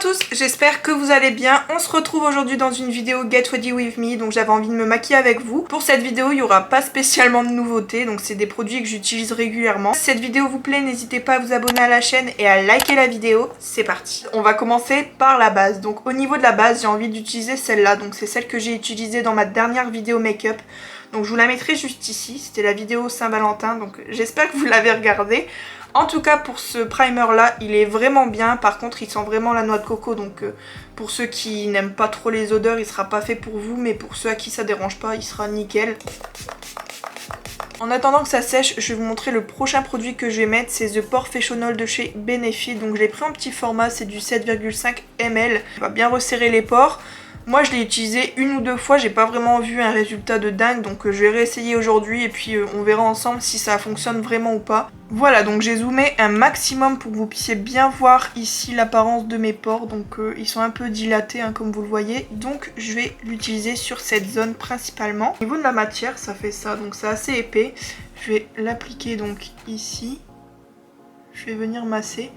tous, j'espère que vous allez bien. On se retrouve aujourd'hui dans une vidéo Get Ready With Me, donc j'avais envie de me maquiller avec vous. Pour cette vidéo, il n'y aura pas spécialement de nouveautés, donc c'est des produits que j'utilise régulièrement. Si cette vidéo vous plaît, n'hésitez pas à vous abonner à la chaîne et à liker la vidéo. C'est parti. On va commencer par la base. Donc au niveau de la base, j'ai envie d'utiliser celle-là, donc c'est celle que j'ai utilisée dans ma dernière vidéo make-up. Donc je vous la mettrai juste ici, c'était la vidéo Saint-Valentin, donc j'espère que vous l'avez regardée. En tout cas pour ce primer là, il est vraiment bien, par contre il sent vraiment la noix de coco, donc pour ceux qui n'aiment pas trop les odeurs, il sera pas fait pour vous, mais pour ceux à qui ça dérange pas, il sera nickel. En attendant que ça sèche, je vais vous montrer le prochain produit que je vais mettre, c'est The Porefessional de chez Benefit, donc je l'ai pris en petit format, c'est du 7,5 ml, il va bien resserrer les pores. Moi je l'ai utilisé une ou deux fois, j'ai pas vraiment vu un résultat de dingue, donc je vais réessayer aujourd'hui et puis on verra ensemble si ça fonctionne vraiment ou pas. Voilà, donc j'ai zoomé un maximum pour que vous puissiez bien voir ici l'apparence de mes pores, donc ils sont un peu dilatés hein, comme vous le voyez, donc je vais l'utiliser sur cette zone principalement. Au niveau de la matière, ça fait ça, donc c'est assez épais. Je vais l'appliquer donc ici, je vais venir masser.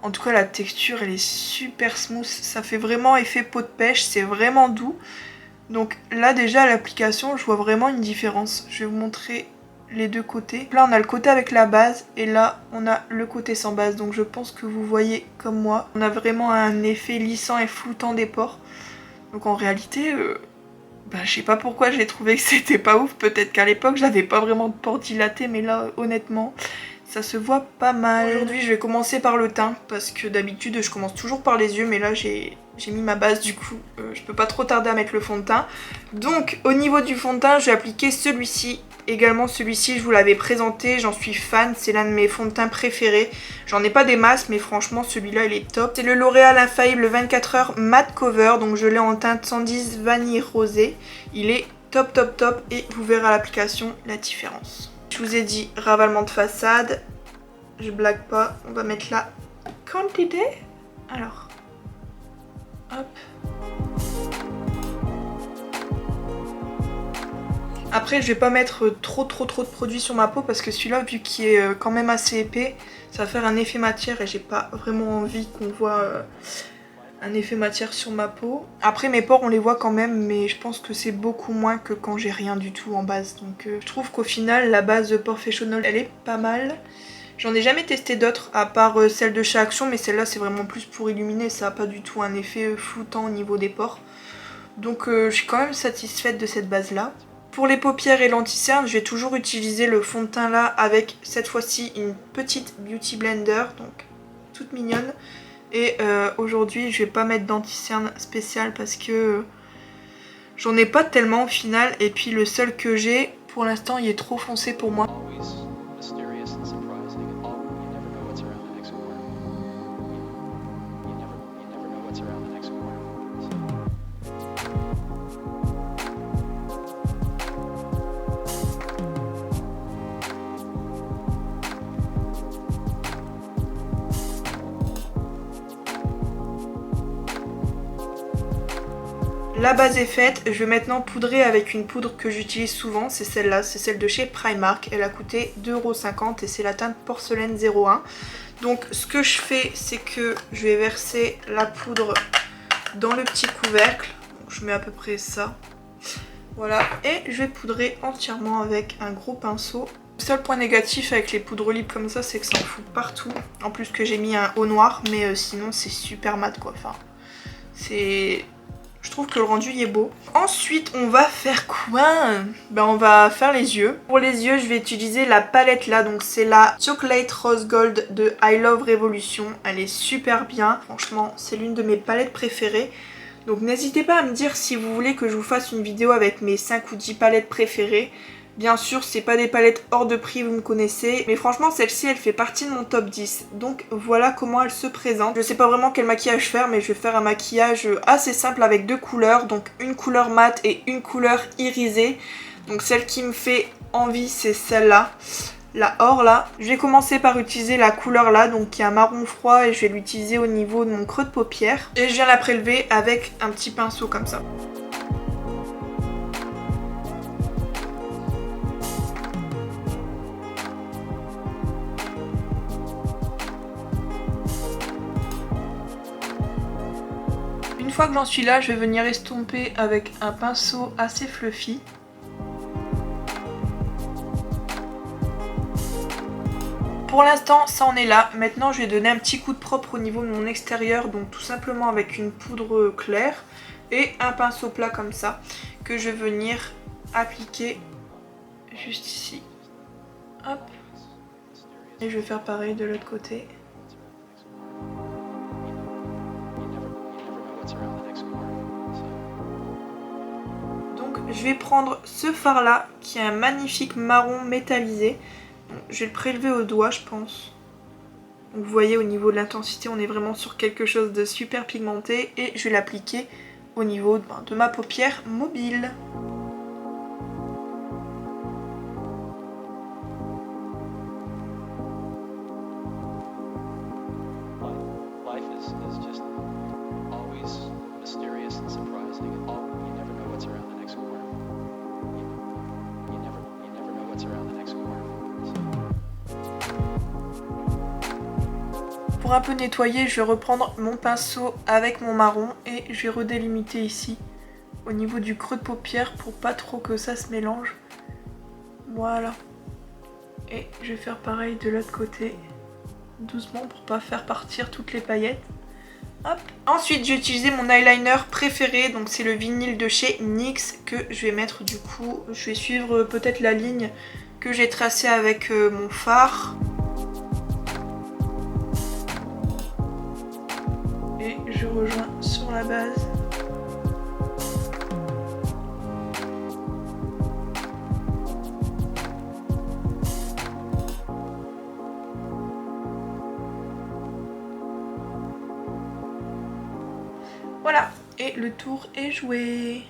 En tout cas la texture elle est super smooth, ça fait vraiment effet peau de pêche, c'est vraiment doux. Donc là déjà à l'application je vois vraiment une différence. Je vais vous montrer les deux côtés. Là on a le côté avec la base et là on a le côté sans base. Donc je pense que vous voyez comme moi. On a vraiment un effet lissant et floutant des pores. Donc en réalité, je sais pas pourquoi j'ai trouvé que c'était pas ouf. Peut-être qu'à l'époque j'avais pas vraiment de pores dilatés, mais là honnêtement... ça se voit pas mal. Aujourd'hui je vais commencer par le teint parce que d'habitude je commence toujours par les yeux, mais là j'ai mis ma base du coup je peux pas trop tarder à mettre le fond de teint. Donc au niveau du fond de teint je vais appliquer celui-ci. Également celui-ci je vous l'avais présenté, j'en suis fan, c'est l'un de mes fonds de teint préférés. J'en ai pas des masses mais franchement celui-là il est top. C'est le L'Oréal Infaillible 24 heures matte cover, donc je l'ai en teinte 110 vanille rosée. Il est top top top et vous verrez à l'application la différence. Je vous ai dit ravalement de façade, je blague pas, on va mettre la quantité. Alors, hop. Après je vais pas mettre trop de produits sur ma peau parce que celui-là vu qu'il est quand même assez épais, ça va faire un effet matière et j'ai pas vraiment envie qu'on voit un effet matière sur ma peau. Après mes pores on les voit quand même, mais je pense que c'est beaucoup moins que quand j'ai rien du tout en base. Donc je trouve qu'au final la base de Porefessional elle est pas mal. J'en ai jamais testé d'autres à part celle de chez Action, mais celle-là c'est vraiment plus pour illuminer, ça a pas du tout un effet floutant au niveau des pores. Donc je suis quand même satisfaite de cette base là. Pour les paupières et l'anti-cerne, je vais toujours utiliser le fond de teint là avec cette fois-ci une petite Beauty Blender, donc toute mignonne. Et aujourd'hui je vais pas mettre d'anti-cerne spécial parce que j'en ai pas tellement au final, et puis le seul que j'ai pour l'instant il est trop foncé pour moi. La base est faite, je vais maintenant poudrer avec une poudre que j'utilise souvent, c'est celle-là, c'est celle de chez Primark. Elle a coûté 2,50 € et c'est la teinte Porcelaine 01. Donc ce que je fais, c'est que je vais verser la poudre dans le petit couvercle. Donc, je mets à peu près ça. Voilà, et je vais poudrer entièrement avec un gros pinceau. Le seul point négatif avec les poudres libres comme ça, c'est que ça en fout partout. En plus que j'ai mis un haut noir, mais sinon c'est super mat quoi. Enfin, c'est... je trouve que le rendu y est beau. Ensuite, on va faire quoi? On va faire les yeux. Pour les yeux, je vais utiliser la palette là. Donc c'est la Chocolate Rose Gold de I Love Revolution. Elle est super bien. Franchement, c'est l'une de mes palettes préférées. Donc n'hésitez pas à me dire si vous voulez que je vous fasse une vidéo avec mes 5 ou 10 palettes préférées. Bien sûr, c'est pas des palettes hors de prix, vous me connaissez. Mais franchement, celle-ci, elle fait partie de mon top 10. Donc voilà comment elle se présente. Je sais pas vraiment quel maquillage faire, mais je vais faire un maquillage assez simple avec deux couleurs. Donc une couleur mate et une couleur irisée. Donc celle qui me fait envie, c'est celle-là. La or là. Je vais commencer par utiliser la couleur là, donc qui est un marron froid. Et je vais l'utiliser au niveau de mon creux de paupière. Et je viens la prélever avec un petit pinceau comme ça. fois que j'en suis là, je vais venir estomper avec un pinceau assez fluffy. Pour l'instant, ça en est là. Maintenant, je vais donner un petit coup de propre au niveau de mon extérieur, donc tout simplement avec une poudre claire et un pinceau plat comme ça, que je vais venir appliquer juste ici. Hop. Et je vais faire pareil de l'autre côté. Donc, je vais prendre ce fard là, qui est un magnifique marron métallisé. Je vais le prélever au doigt, je pense. Donc vous voyez, au niveau de l'intensité, on est vraiment sur quelque chose de super pigmenté. Et je vais l'appliquer au niveau de ma paupière mobile. Pour un peu nettoyer, je vais reprendre mon pinceau avec mon marron et je vais redélimiter ici au niveau du creux de paupière pour pas trop que ça se mélange. Voilà. Et je vais faire pareil de l'autre côté, doucement pour pas faire partir toutes les paillettes. Hop. Ensuite, j'ai utilisé mon eyeliner préféré, donc c'est le vinyle de chez NYX que je vais mettre du coup. Je vais suivre peut-être la ligne que j'ai tracée avec mon fard. Et je rejoins sur la base. Voilà, et le tour est joué.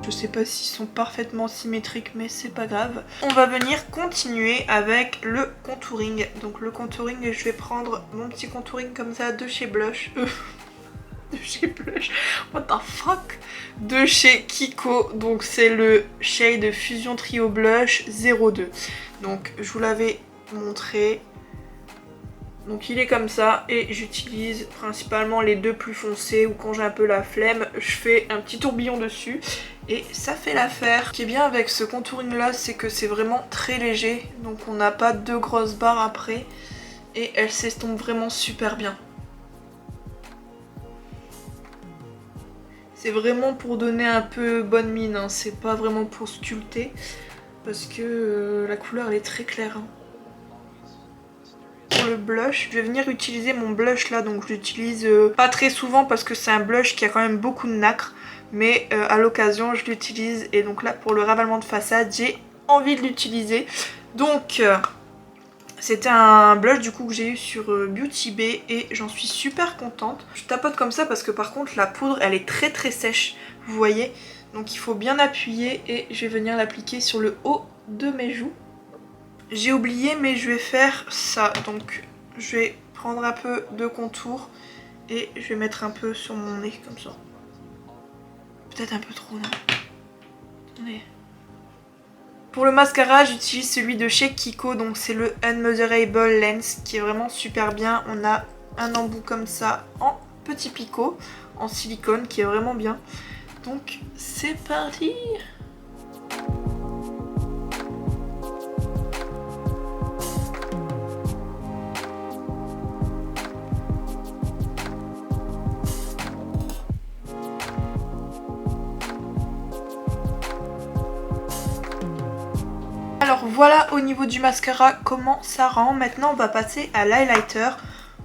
Je sais pas s'ils sont parfaitement symétriques, mais c'est pas grave. On va venir continuer avec le contouring. Donc le contouring, je vais prendre mon petit contouring comme ça de chez Blush. De chez Blush, what the fuck? De chez Kiko, donc c'est le shade Fusion Trio Blush 02. Donc je vous l'avais montré. Donc il est comme ça et j'utilise principalement les deux plus foncés ou quand j'ai un peu la flemme, je fais un petit tourbillon dessus et ça fait l'affaire. Ce qui est bien avec ce contouring là, c'est que c'est vraiment très léger, donc on n'a pas de grosses barres après et elle s'estompe vraiment super bien. C'est vraiment pour donner un peu bonne mine, hein. C'est pas vraiment pour sculpter parce que la couleur elle est très claire. Hein. Pour le blush, je vais venir utiliser mon blush là, donc je l'utilise pas très souvent parce que c'est un blush qui a quand même beaucoup de nacre, mais à l'occasion je l'utilise et donc là pour le ravalement de façade j'ai envie de l'utiliser. Donc c'était un blush du coup que j'ai eu sur Beauty Bay et j'en suis super contente. Je tapote comme ça parce que par contre la poudre elle est très très sèche, vous voyez, donc il faut bien appuyer et je vais venir l'appliquer sur le haut de mes joues. J'ai oublié mais je vais faire ça, donc je vais prendre un peu de contour et je vais mettre un peu sur mon nez comme ça. Peut-être un peu trop, non? Attendez. Pour le mascara, j'utilise celui de chez Kiko, donc c'est le Unmeasurable Lens qui est vraiment super bien. On a un embout comme ça en petit picot, en silicone qui est vraiment bien. Donc c'est parti! Alors voilà au niveau du mascara comment ça rend. Maintenant on va passer à l'highlighter.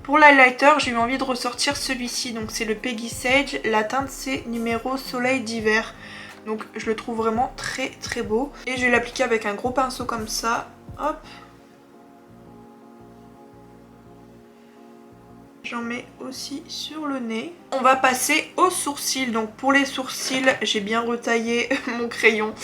Pour l'highlighter j'ai eu envie de ressortir celui-ci. Donc c'est le Peggy Sage. La teinte c'est numéro Soleil d'hiver. Donc je le trouve vraiment très très beau. Et je vais l'appliquer avec un gros pinceau comme ça. Hop. j'en mets aussi sur le nez. On va passer aux sourcils. Donc pour les sourcils, j'ai bien retaillé mon crayon.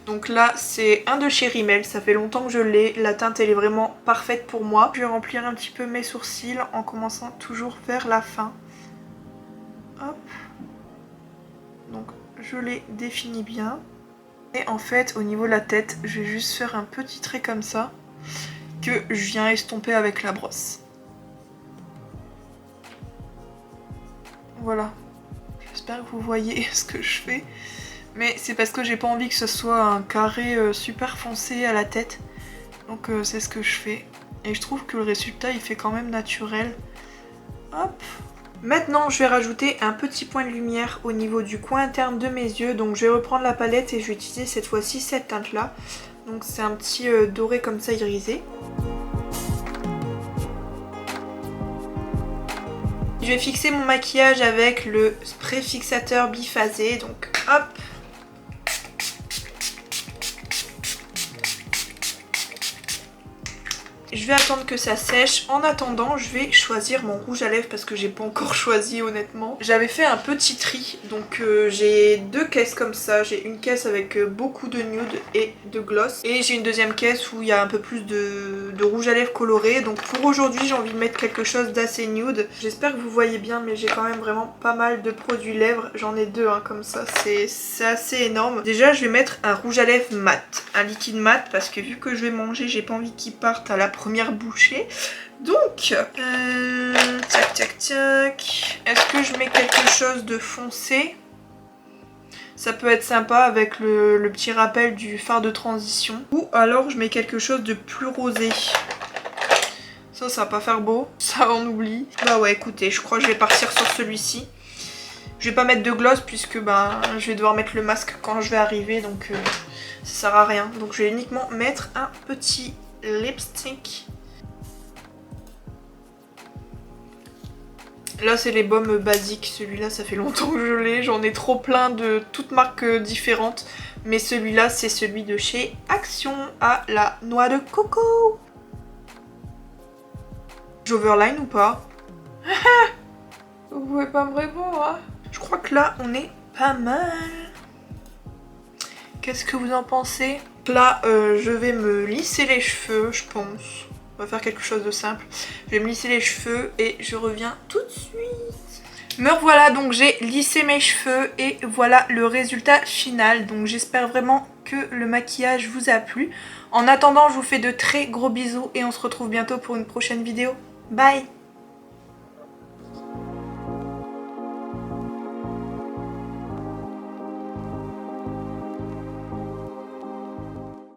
Donc là, c'est un de chez Rimmel, ça fait longtemps que je l'ai. La teinte, elle est vraiment parfaite pour moi. Je vais remplir un petit peu mes sourcils en commençant toujours vers la fin. Hop. Donc je les définis bien. Et en fait, au niveau de la tête, je vais juste faire un petit trait comme ça que je viens estomper avec la brosse. Voilà. J'espère que vous voyez ce que je fais. Mais c'est parce que j'ai pas envie que ce soit un carré super foncé à la tête. Donc c'est ce que je fais. Et je trouve que le résultat il fait quand même naturel. Hop. Maintenant je vais rajouter un petit point de lumière au niveau du coin interne de mes yeux. Donc je vais reprendre la palette et je vais utiliser cette fois-ci cette teinte là. Donc c'est un petit doré comme ça irisé. Je vais fixer mon maquillage avec le spray fixateur biphasé. Donc hop. Je vais attendre que ça sèche. En attendant, je vais choisir mon rouge à lèvres parce que j'ai pas encore choisi honnêtement. J'avais fait un petit tri, donc j'ai deux caisses comme ça. J'ai une caisse avec beaucoup de nude et de gloss. Et j'ai une deuxième caisse où il y a un peu plus de rouge à lèvres coloré. Donc pour aujourd'hui, j'ai envie de mettre quelque chose d'assez nude. J'espère que vous voyez bien, mais j'ai quand même vraiment pas mal de produits lèvres. J'en ai deux comme ça, c'est assez énorme. Déjà, je vais mettre un rouge à lèvres mat, un liquide mat, parce que vu que je vais manger, j'ai pas envie qu'il parte à la première bouchée. Donc tac tac tac, est-ce que je mets quelque chose de foncé? Ça peut être sympa avec le petit rappel du fard de transition. Ou alors je mets quelque chose de plus rosé. Ça va pas faire beau, ça on oublie. Bah ouais, écoutez, je crois que je vais partir sur celui-ci. Je vais pas mettre de gloss puisque je vais devoir mettre le masque quand je vais arriver, donc ça sert à rien. Donc je vais uniquement mettre un petit lipstick. Là c'est les baumes basiques, celui-là ça fait longtemps que je l'ai, j'en ai trop plein de toutes marques différentes. Mais celui-là c'est celui de chez Action à la noix de coco. J'overline ou pas? Vous pouvez pas me répondre hein. Je crois que là on est pas mal. Qu'est-ce que vous en pensez? Là je vais me lisser les cheveux je pense. On va faire quelque chose de simple. Je vais me lisser les cheveux et je reviens tout de suite. Me revoilà, donc j'ai lissé mes cheveux et voilà le résultat final. Donc j'espère vraiment que le maquillage vous a plu. En attendant, je vous fais de très gros bisous et on se retrouve bientôt pour une prochaine vidéo. Bye!